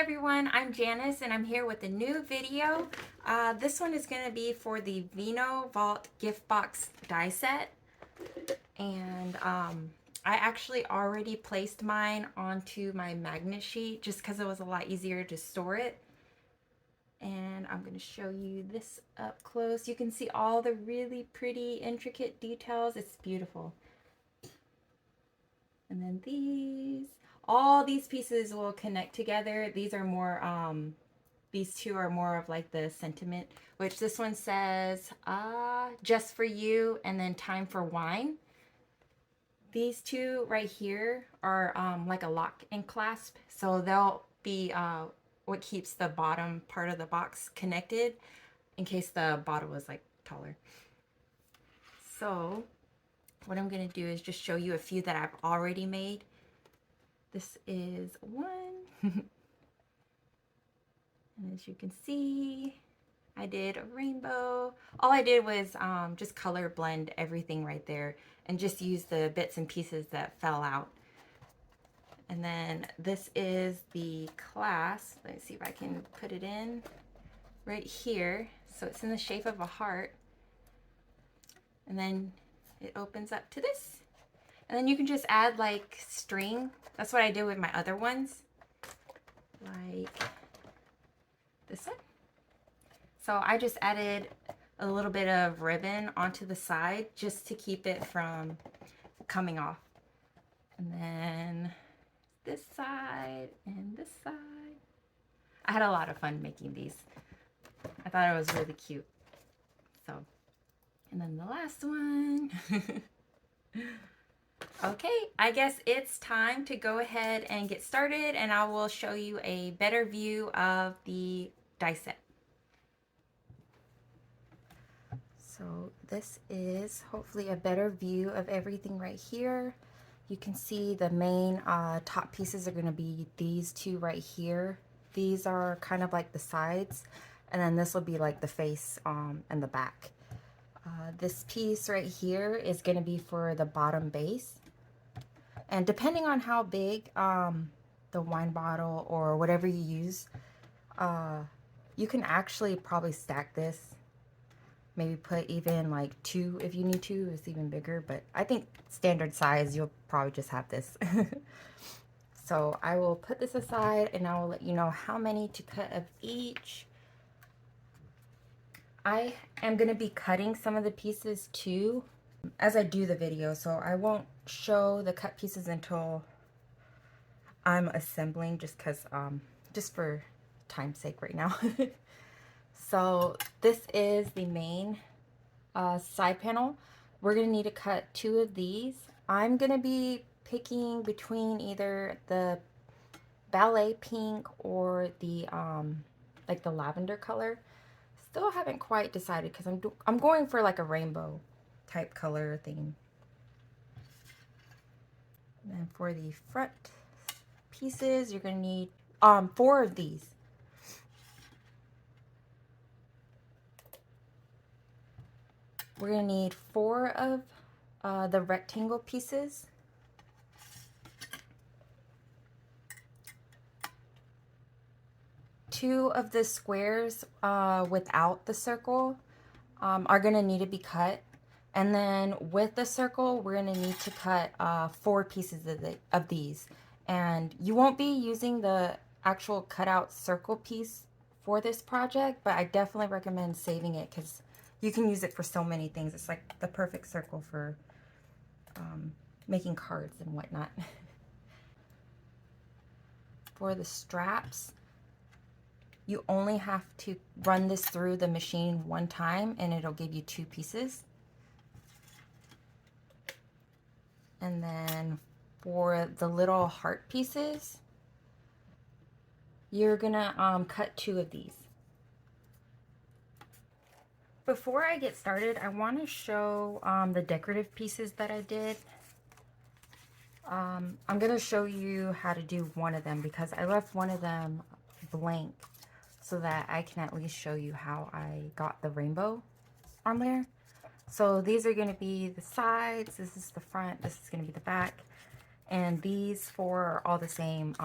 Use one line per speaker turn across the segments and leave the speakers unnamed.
everyone, I'm Janice and I'm here with a new video. This one is going to be for the Vino Vault gift box die set. And I actually already placed mine onto my magnet sheet just because it was a lot easier to store it. And I'm going to show you this up close. You can see all the really pretty intricate details. It's beautiful. And then all these pieces will connect together. These are more these two are more of like the sentiment, which this one says just for you and then time for wine. These two right here are like a lock and clasp, so they'll be what keeps the bottom part of the box connected in case the bottle was like taller. So what I'm going to do is just show you a few that I've already made. This is one. And as you can see, I did a rainbow. All I did was just color blend everything right there and just use the bits and pieces that fell out. And then this is the clasp. Let's see if I can put it in right here. So it's in the shape of a heart. And then it opens up to this. And then you can just add like string. That's what I did with my other ones. Like this one. So I just added a little bit of ribbon onto the side just to keep it from coming off. And then this side and this side. I had a lot of fun making these. I thought it was really cute. So, and then the last one. Okay, I guess it's time to go ahead and get started, and I will show you a better view of the die set. So this is hopefully a better view of everything right here. You can see the main top pieces are going to be these two right here. These are kind of like the sides, and then this will be like the face and the back. This piece right here is going to be for the bottom base. And depending on how big the wine bottle or whatever you use, you can actually probably stack this. Maybe put even like 2 if you need to. It's even bigger, but I think standard size, you'll probably just have this. So I will put this aside and I will let you know how many to cut of each. I am going to be cutting some of the pieces too as I do the video, so I won't show the cut pieces until I'm assembling, just because just for time's sake right now. So this is the main side panel. We're gonna need to cut 2 of these. I'm gonna be picking between either the ballet pink or the like the lavender color. Still haven't quite decided because I'm going for like a rainbow type color theme. And then for the front pieces, you're gonna need 4 of these. We're gonna need 4 of the rectangle pieces. Two of the squares without the circle are gonna need to be cut. And then with the circle, we're gonna need to cut 4 pieces of these. And you won't be using the actual cutout circle piece for this project, but I definitely recommend saving it because you can use it for so many things. It's like the perfect circle for making cards and whatnot. For the straps, you only have to run this through the machine 1 time and it'll give you 2 pieces. And then for the little heart pieces, you're gonna cut 2 of these. Before I get started, I want to show the decorative pieces that I did. I'm gonna show you how to do one of them because I left one of them blank so that I can at least show you how I got the rainbow on there. So these are going to be the sides, this is the front, this is going to be the back, and these 4 are all the same.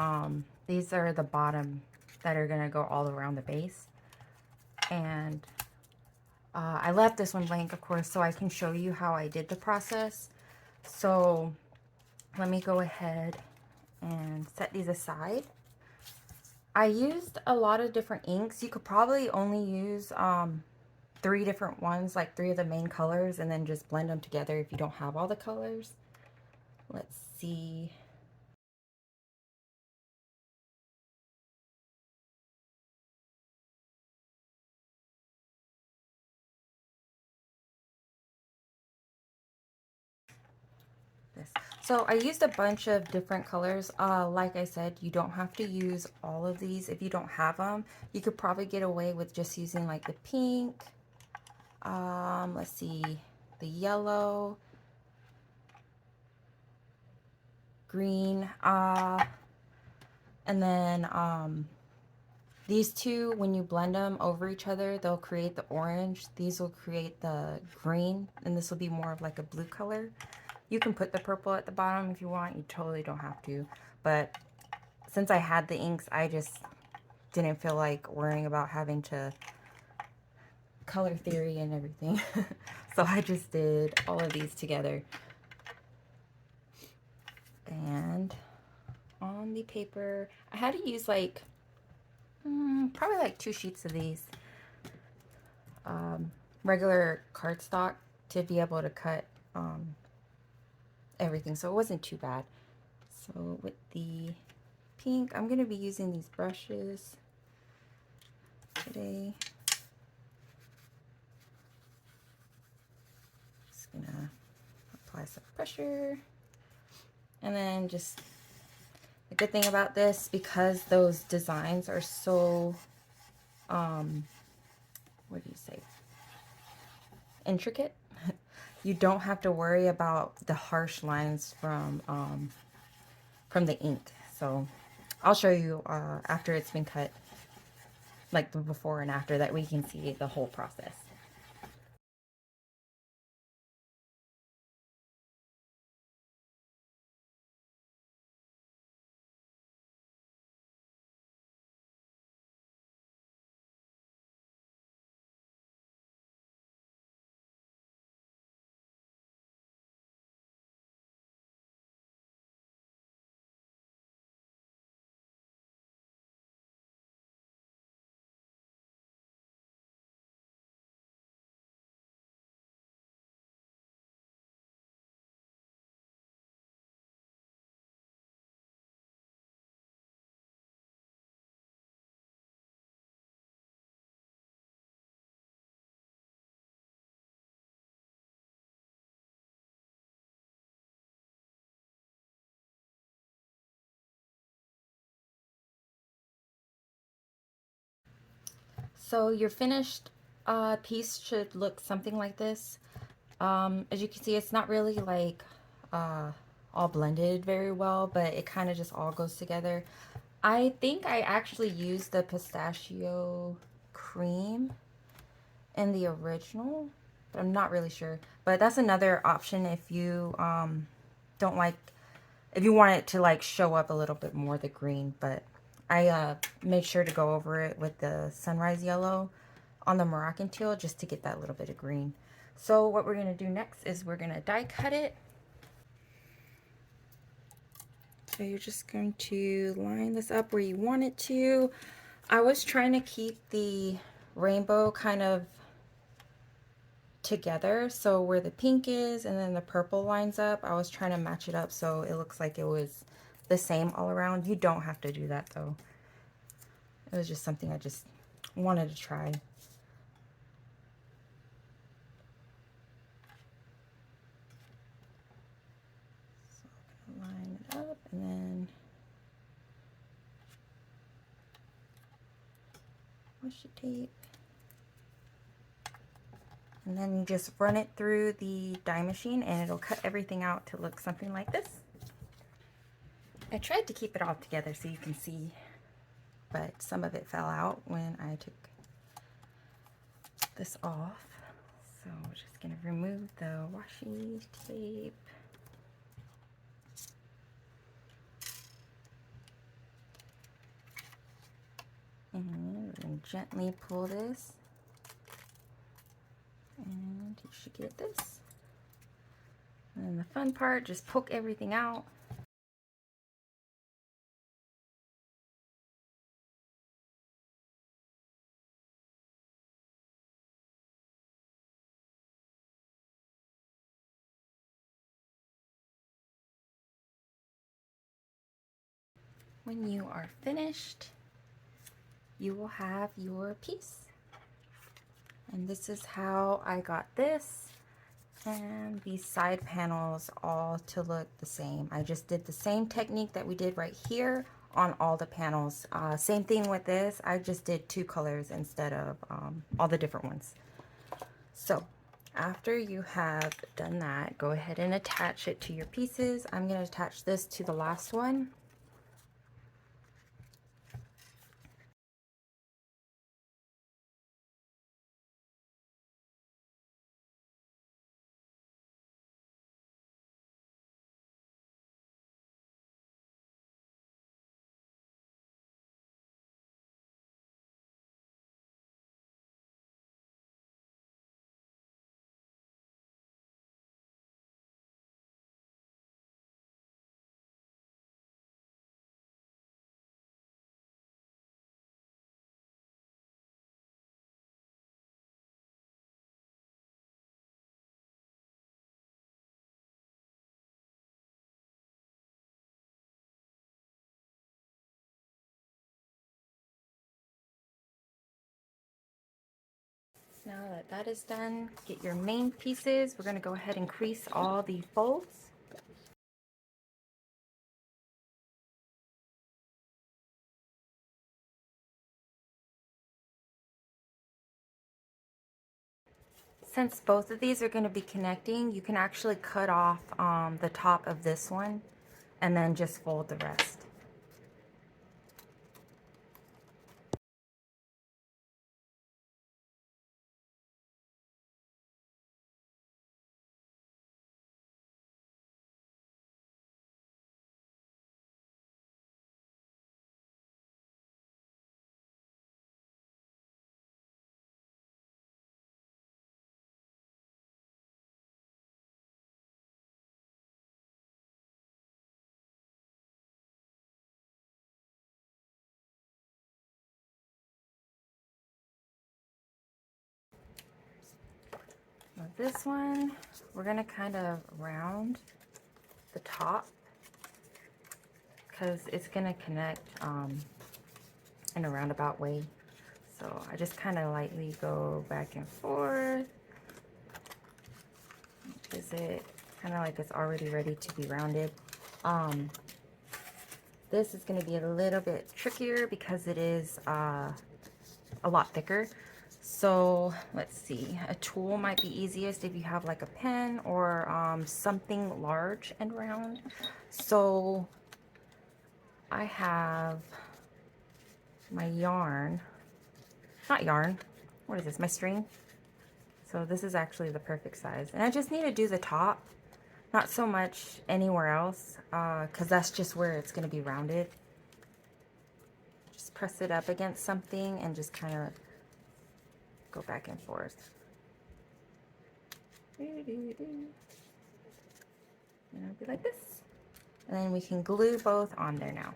These are the bottom that are gonna go all around the base. And I left this one blank, of course, so I can show you how I did the process. So let me go ahead and set these aside. I used a lot of different inks. You could probably only use 3 different ones, like 3 of the main colors, and then just blend them together if you don't have all the colors. Let's see. This. So I used a bunch of different colors. Like I said, you don't have to use all of these if you don't have them. You could probably get away with just using like the pink. Let's see, the yellow, green, and then these two, when you blend them over each other, they'll create the orange. These will create the green, and this will be more of like a blue color. You can put the purple at the bottom if you want. You totally don't have to. But since I had the inks, I just didn't feel like worrying about having to color theory and everything. So I just did all of these together. And on the paper, I had to use like probably like 2 sheets of these regular cardstock to be able to cut everything, so it wasn't too bad. So with the pink, I'm going to be using these brushes today. Just going to apply some pressure. And then just the good thing about this, because those designs are so, what do you say, intricate, you don't have to worry about the harsh lines from the ink. So I'll show you after it's been cut, like the before and after, that we can see the whole process. So your finished piece should look something like this. As you can see, it's not really like all blended very well, but it kind of just all goes together. I think I actually used the pistachio cream in the original, but I'm not really sure. But that's another option if you don't like, if you want it to like show up a little bit more, the green. But I made sure to go over it with the sunrise yellow on the Moroccan teal just to get that little bit of green. So what we're going to do next is we're going to die cut it. So you're just going to line this up where you want it to. I was trying to keep the rainbow kind of together, so where the pink is and then the purple lines up, I was trying to match it up so it looks like it was the same all around. You don't have to do that though. It was just something I just wanted to try. So line it up and then washi tape. And then you just run it through the die machine and it'll cut everything out to look something like this. I tried to keep it all together so you can see, but some of it fell out when I took this off. So we're just going to remove the washi tape. gently pull this, and you should get this. And then the fun part, just poke everything out. When you are finished, you will have your piece. And this is how I got this and these side panels all to look the same. I just did the same technique that we did right here on all the panels. Same thing with this. I just did 2 colors instead of all the different ones. So after you have done that, go ahead and attach it to your pieces. I'm going to attach this to the last one. Now that that is done, get your main pieces. We're going to go ahead and crease all the folds. Since both of these are going to be connecting, you can actually cut off the top of this one and then just fold the rest. Now this one, we're going to kind of round the top because it's going to connect in a roundabout way. So I just kind of lightly go back and forth. Is it kind of like it's already ready to be rounded? This is going to be a little bit trickier because it is a lot thicker. So let's see, a tool might be easiest if you have like a pen or something large and round. So I have my yarn, not yarn, what is this, my string. So this is actually the perfect size. And I just need to do the top, not so much anywhere else, because that's just where it's going to be rounded. Just press it up against something and just kind of go back and forth. And it'll be like this. And then we can glue both on there now.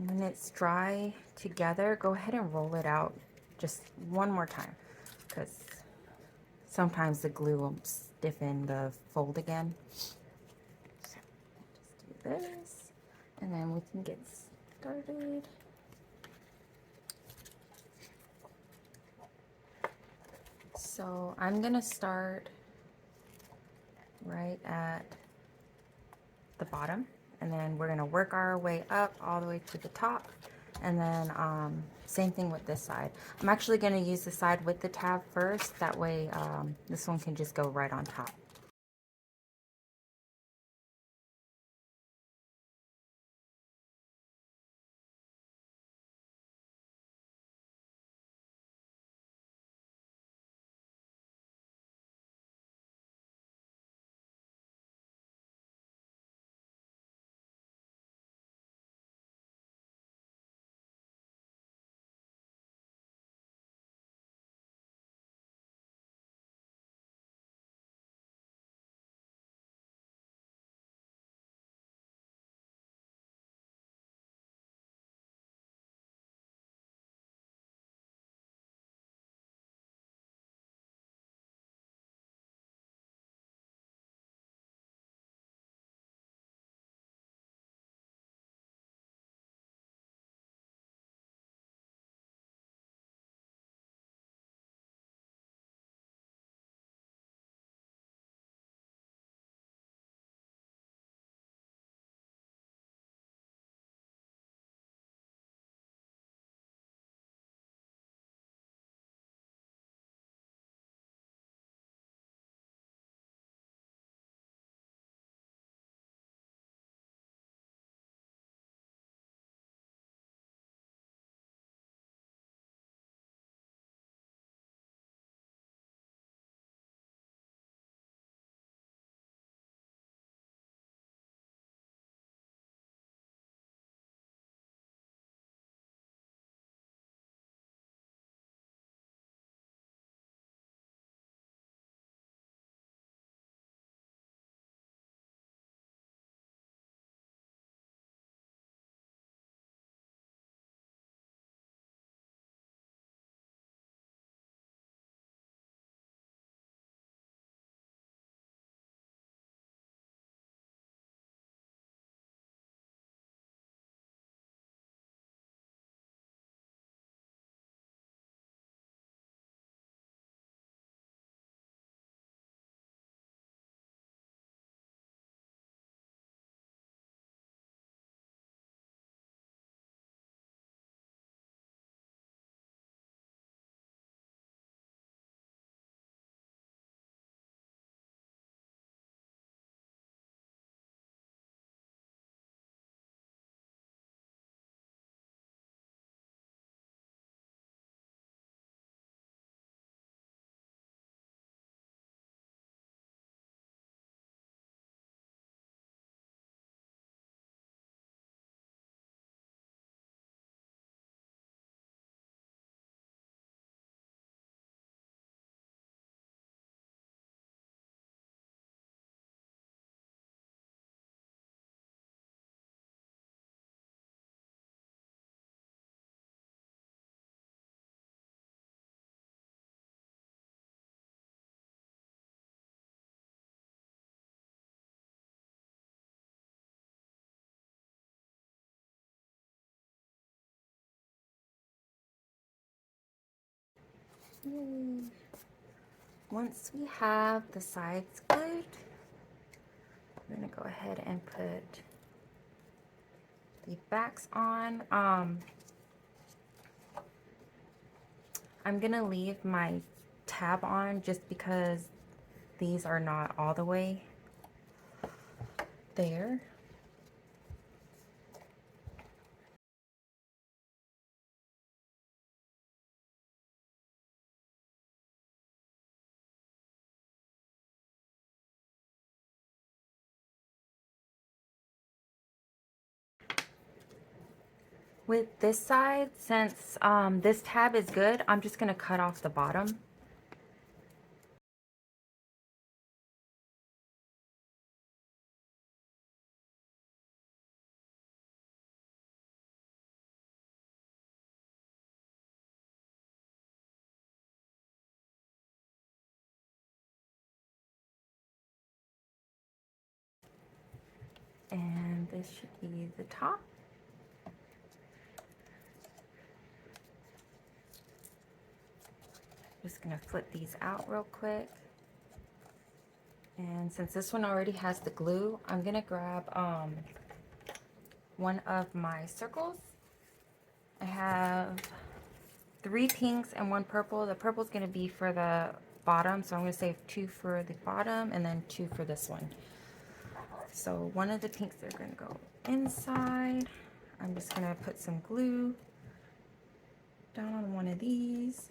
When it's dry together, go ahead and roll it out just one more time, because sometimes the glue will stiffen the fold again. So just do this, and then we can get started. So I'm gonna start right at the bottom, and then we're gonna work our way up all the way to the top, and then same thing with this side. I'm actually gonna use the side with the tab first, that way this one can just go right on top. Yay. Once we have the sides glued, we're gonna go ahead and put the backs on. I'm gonna leave my tab on just because these are not all the way there. With this side, since this tab is good, I'm just gonna cut off the bottom. And this should be the top. Just gonna flip these out real quick. And since this one already has the glue, I'm gonna grab one of my circles. I have 3 pinks and 1 purple. The purple is gonna be for the bottom, so I'm gonna save 2 for the bottom and then 2 for this one. So one of the pinks are gonna go inside. I'm just gonna put some glue down on one of these.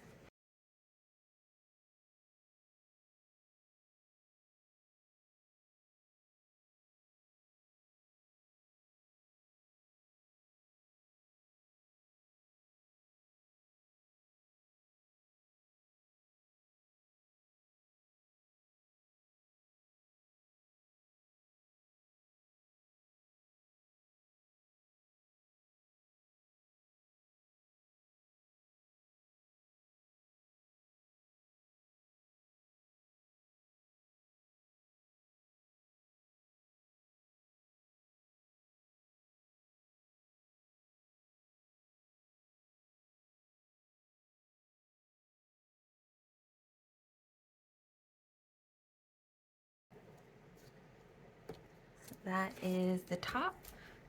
That is the top.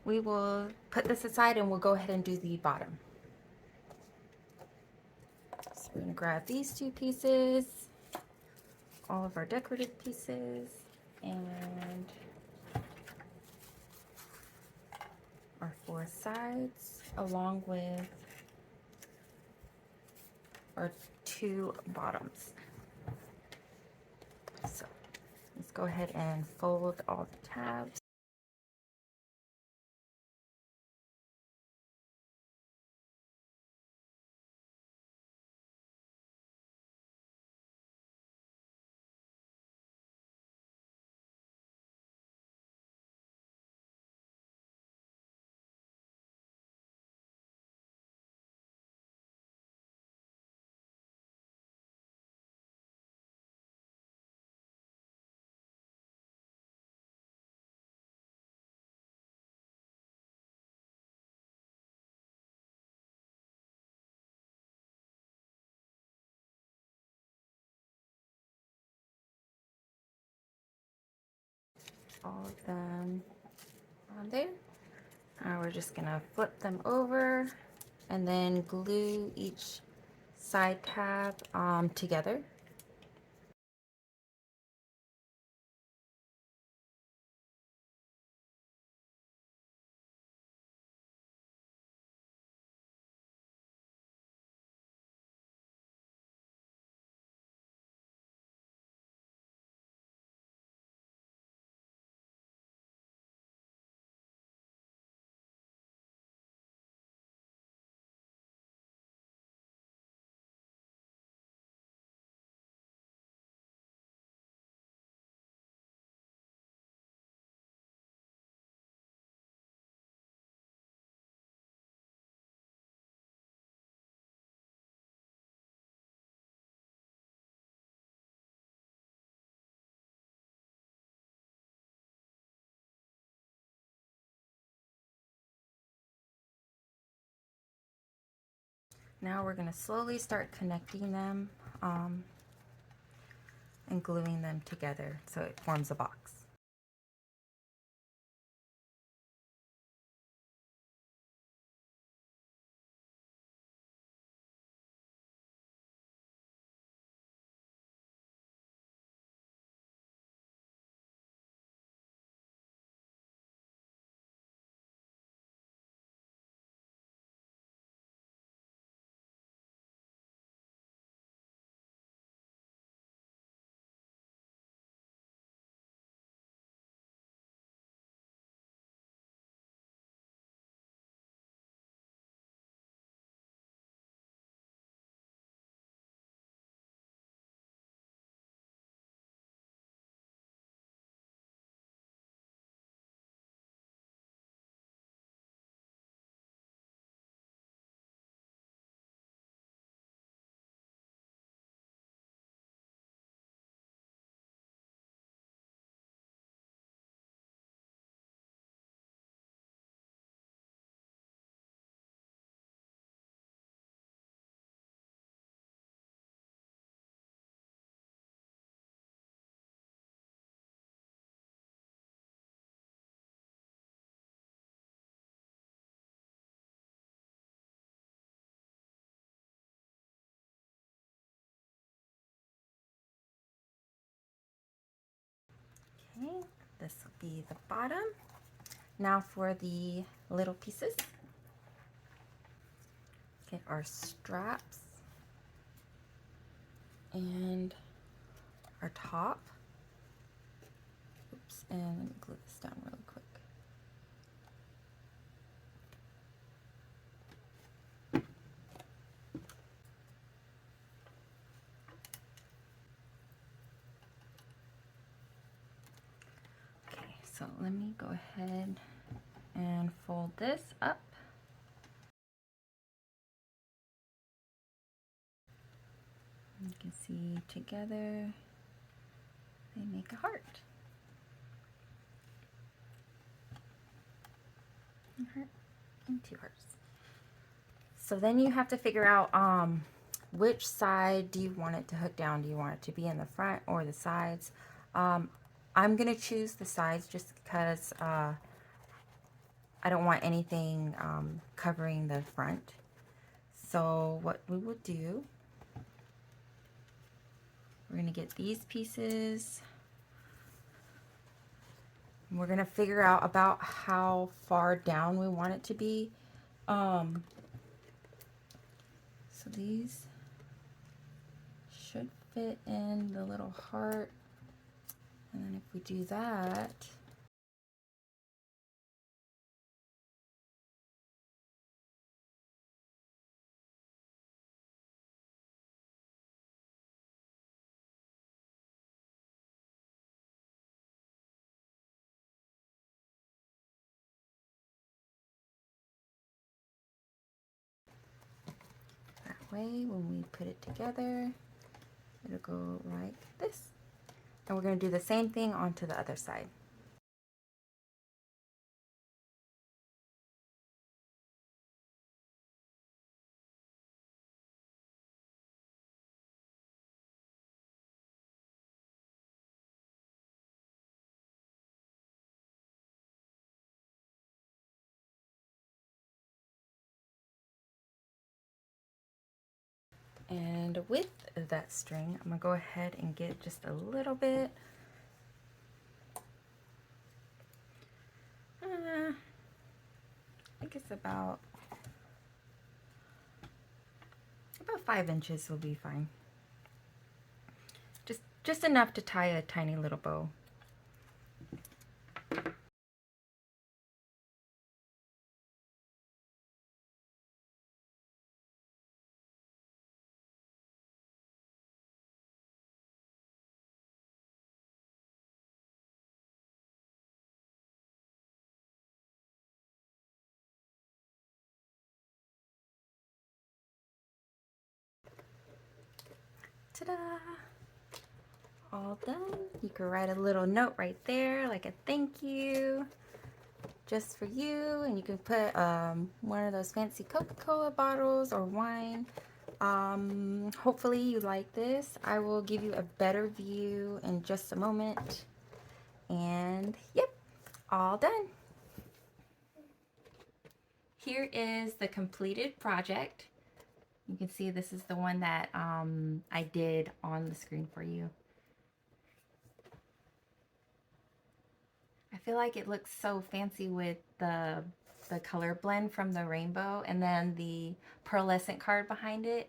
We will put this aside and we'll go ahead and do the bottom. So we're gonna grab these 2 pieces, all of our decorative pieces, and our 4 sides, along with our 2 bottoms. So let's go ahead and fold all the tabs. All of them on there. Now we're just gonna flip them over and then glue each side tab together. Now we're gonna slowly start connecting them and gluing them together so it forms a box. This will be the bottom. Now for the little pieces. Get our straps and our top. Oops, and let me glue this down really quick. Okay, so let me go ahead and fold this up. You can see together they make a heart. A heart and two hearts. So then you have to figure out which side do you want it to hook down. Do you want it to be in the front or the sides? I'm gonna choose the sides just because I don't want anything covering the front. So what we will do, we're gonna get these pieces. We're gonna figure out about how far down we want it to be. So these should fit in the little heart. And then if we do that, that way when we put it together, it'll go like this. And we're going to do the same thing onto the other side. And with that string, I'm going to go ahead and get just a little bit. I think it's about 5 inches will be fine. Just enough to tie a tiny little bow. Ta-da! All done. You can write a little note right there, like a thank you, just for you. And you can put one of those fancy Coca-Cola bottles or wine. Hopefully you like this. I will give you a better view in just a moment. And yep, all done. Here is the completed project. You can see this is the one that I did on the screen for you. I feel like it looks so fancy with the color blend from the rainbow and then the pearlescent card behind it.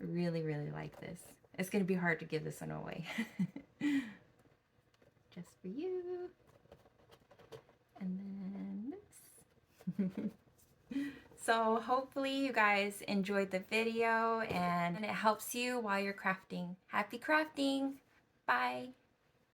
Really, really like this. It's going to be hard to give this one away. Just for you. And then this. So hopefully you guys enjoyed the video and it helps you while you're crafting. Happy crafting! Bye!